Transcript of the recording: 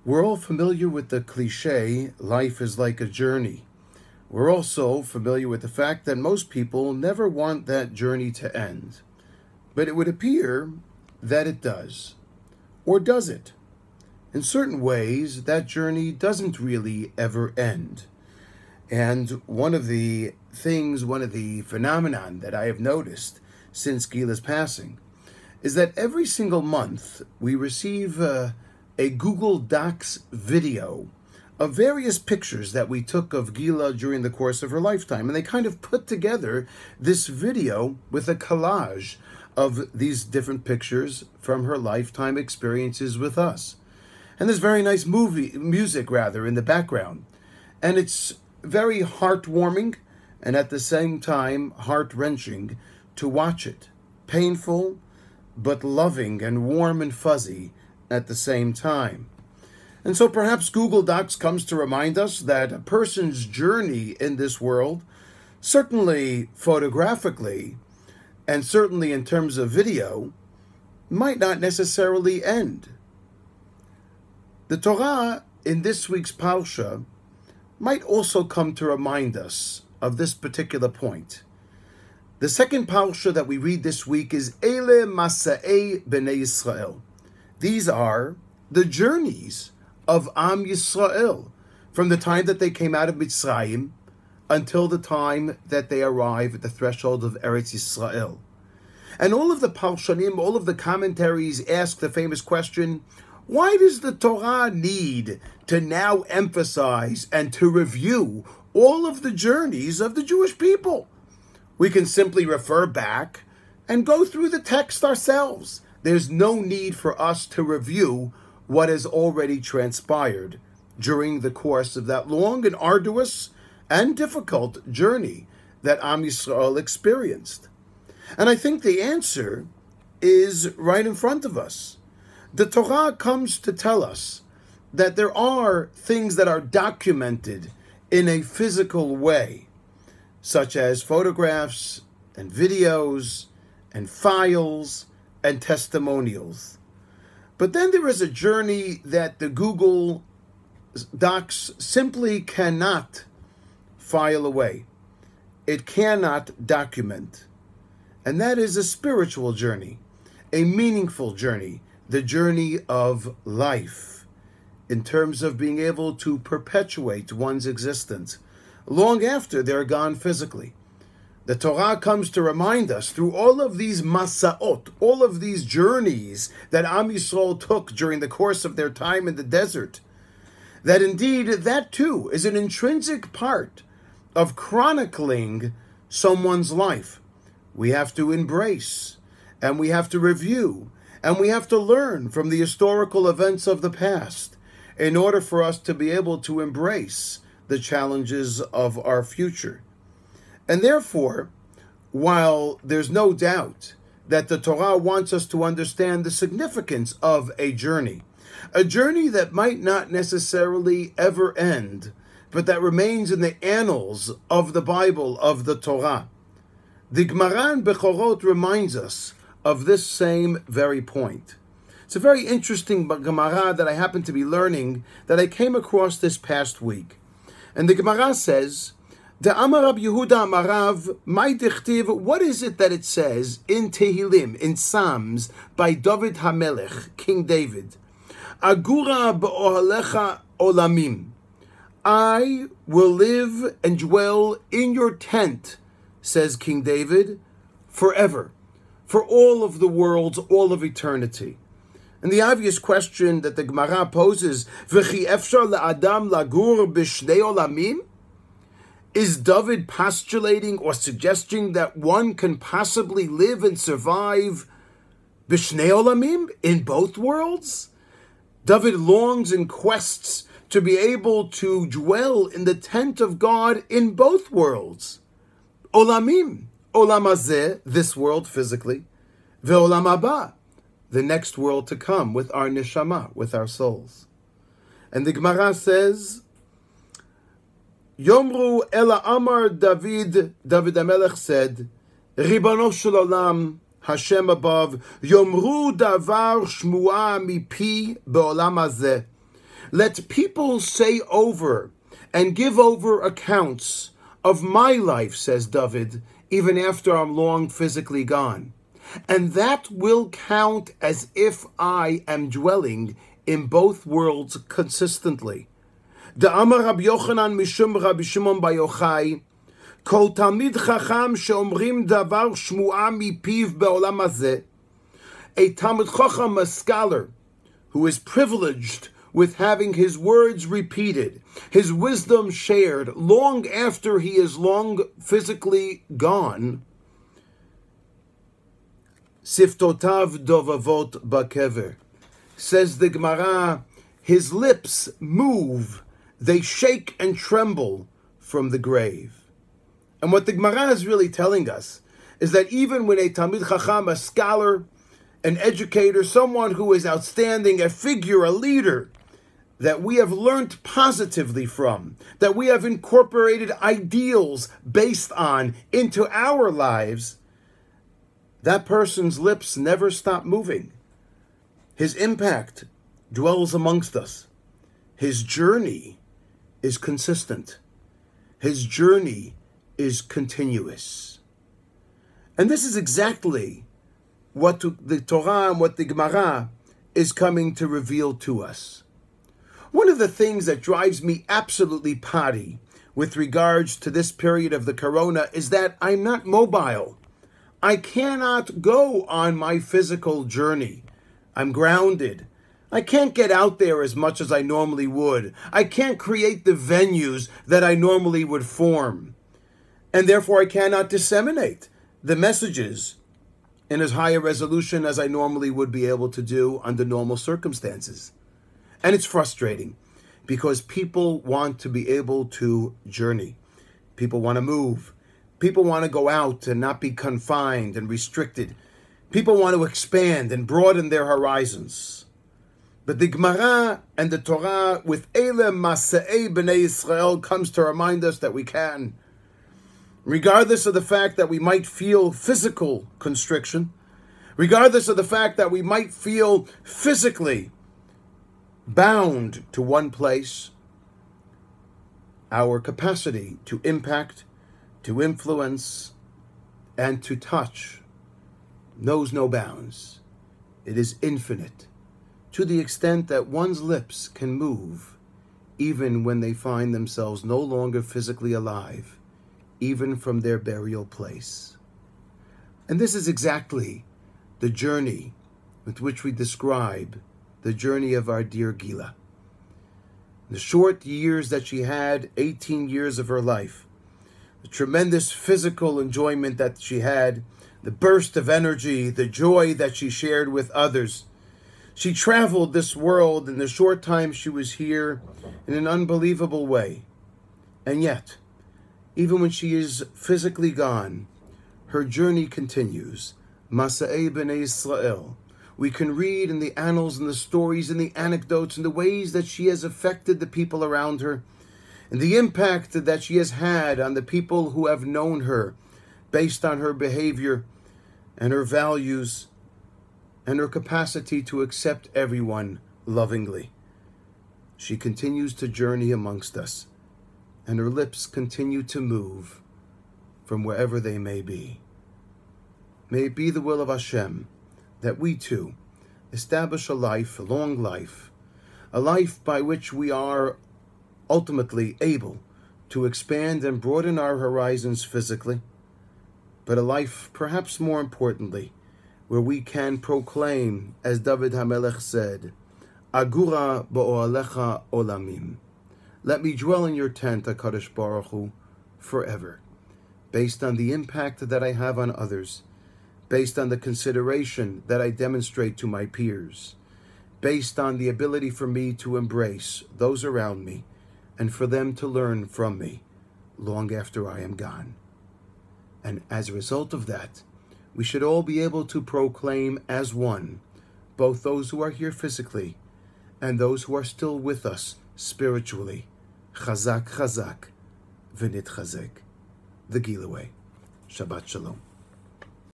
We're all familiar with the cliche, life is like a journey. We're also familiar with the fact that most people never want that journey to end. But it would appear that it does. Or does it? In certain ways, that journey doesn't really ever end. And one of the phenomenon that I have noticed since Gila's passing is that every single month we receive a Google Docs video of various pictures that we took of Gila during the course of her lifetime. And they kind of put together this video with a collage of these different pictures from her lifetime experiences with us. And there's very nice music in the background. And it's very heartwarming and at the same time heart-wrenching to watch it. Painful, but loving and warm and fuzzy at the same time. And so perhaps Google Docs comes to remind us that a person's journey in this world, certainly photographically, and certainly in terms of video, might not necessarily end. The Torah in this week's Parsha might also come to remind us of this particular point. The second Parsha that we read this week is Ele Masa'ei Bnei Yisrael. These are the journeys of Am Yisrael from the time that they came out of Mitzrayim until the time that they arrive at the threshold of Eretz Yisrael. And all of the Parshanim, all of the commentaries ask the famous question, why does the Torah need to now emphasize and to review all of the journeys of the Jewish people? We can simply refer back and go through the text ourselves. There's no need for us to review what has already transpired during the course of that long and arduous and difficult journey that Am Yisrael experienced. And I think the answer is right in front of us. The Torah comes to tell us that there are things that are documented in a physical way, such as photographs and videos and files and testimonials. But then there is a journey that the Google Docs simply cannot file away. It cannot document. And that is a spiritual journey, a meaningful journey, the journey of life, in terms of being able to perpetuate one's existence long after they're gone physically. The Torah comes to remind us through all of these masa'ot, all of these journeys that Am Yisrael took during the course of their time in the desert, that indeed that too is an intrinsic part of chronicling someone's life. We have to embrace, and we have to review, and we have to learn from the historical events of the past in order for us to be able to embrace the challenges of our future. And therefore, while there's no doubt that the Torah wants us to understand the significance of a journey that might not necessarily ever end, but that remains in the annals of the Bible, of the Torah, the Gemara in Bechorot reminds us of this same very point. It's a very interesting Gemara that I happen to be learning that I came across this past week. And the Gemara says, "The Amar Rab Yehuda Amarav, my dichtiv, what is it that it says in Tehillim, in Psalms, by David HaMelech, King David? Agura b'ohalecha olamim. I will live and dwell in your tent, says King David, forever, for all of the worlds, all of eternity." And the obvious question that the Gemara poses, V'chi efshar la'adam lagur b'shnei olamim? Is David postulating or suggesting that one can possibly live and survive b'shnei olamim, in both worlds? David longs and quests to be able to dwell in the tent of God in both worlds. Olamim, olam hazeh, this world physically, ve'olam haba, the next world to come with our neshama, with our souls. And the Gemara says, Yomru ela amar David HaMelech said, Ribbono shel olam, Hashem above, Yomru davar shmua mipi be'olam hazeh, Let people say over and give over accounts of my life, says David, even after I'm long physically gone. And that will count as if I am dwelling in both worlds consistently. Da'amar Rabbi Yochanan mishum Rabbi Shimon bar Yochai, Kol Talmid Chacham she'omrim davar shmu'a mipiv be'olam hazeh. A Talmid Chacham, a scholar, who is privileged with having his words repeated, his wisdom shared long after he is long physically gone. Siftotav dovavot bakever. Says the Gemara, his lips move, they shake and tremble from the grave. And what the Gemara is really telling us is that even when a Talmid Chacham, a scholar, an educator, someone who is outstanding, a figure, a leader, that we have learned positively from, that we have incorporated ideals based on into our lives, that person's lips never stop moving. His impact dwells amongst us. His journey is consistent. His journey is continuous. And this is exactly what the Torah and what the Gemara is coming to reveal to us. One of the things that drives me absolutely potty with regards to this period of the corona is that I'm not mobile. I cannot go on my physical journey. I'm grounded. I can't get out there as much as I normally would. I can't create the venues that I normally would form. And therefore I cannot disseminate the messages in as high a resolution as I normally would be able to do under normal circumstances. And it's frustrating because people want to be able to journey. People want to move. People want to go out and not be confined and restricted. People want to expand and broaden their horizons. But the Gemara and the Torah with Eile Masa'ei B'nai Yisrael comes to remind us that we can. Regardless of the fact that we might feel physical constriction, regardless of the fact that we might feel physically bound to one place, our capacity to impact, to influence, and to touch knows no bounds. It is infinite, to the extent that one's lips can move even when they find themselves no longer physically alive, even from their burial place. And this is exactly the journey with which we describe the journey of our dear Gila. The short years that she had, 18 years of her life, the tremendous physical enjoyment that she had, the burst of energy, the joy that she shared with others. She traveled this world in the short time she was here in an unbelievable way. And yet, even when she is physically gone, her journey continues. Masa'ei B'nai Yisrael. We can read in the annals and the stories and the anecdotes and the ways that she has affected the people around her, and the impact that she has had on the people who have known her based on her behavior and her values and her capacity to accept everyone lovingly. She continues to journey amongst us, and her lips continue to move from wherever they may be. May it be the will of Hashem that we too establish a life, a long life, a life by which we are ultimately able to expand and broaden our horizons physically, but a life, perhaps more importantly, where we can proclaim, as David HaMelech said, Agura ba'oalecha olamim. Let me dwell in your tent, HaKadosh Baruch Hu, forever, based on the impact that I have on others, based on the consideration that I demonstrate to my peers, based on the ability for me to embrace those around me, and for them to learn from me long after I am gone. And as a result of that, we should all be able to proclaim as one, both those who are here physically and those who are still with us spiritually. Chazak, chazak, v'nitchazek. The Gila way. Shabbat Shalom.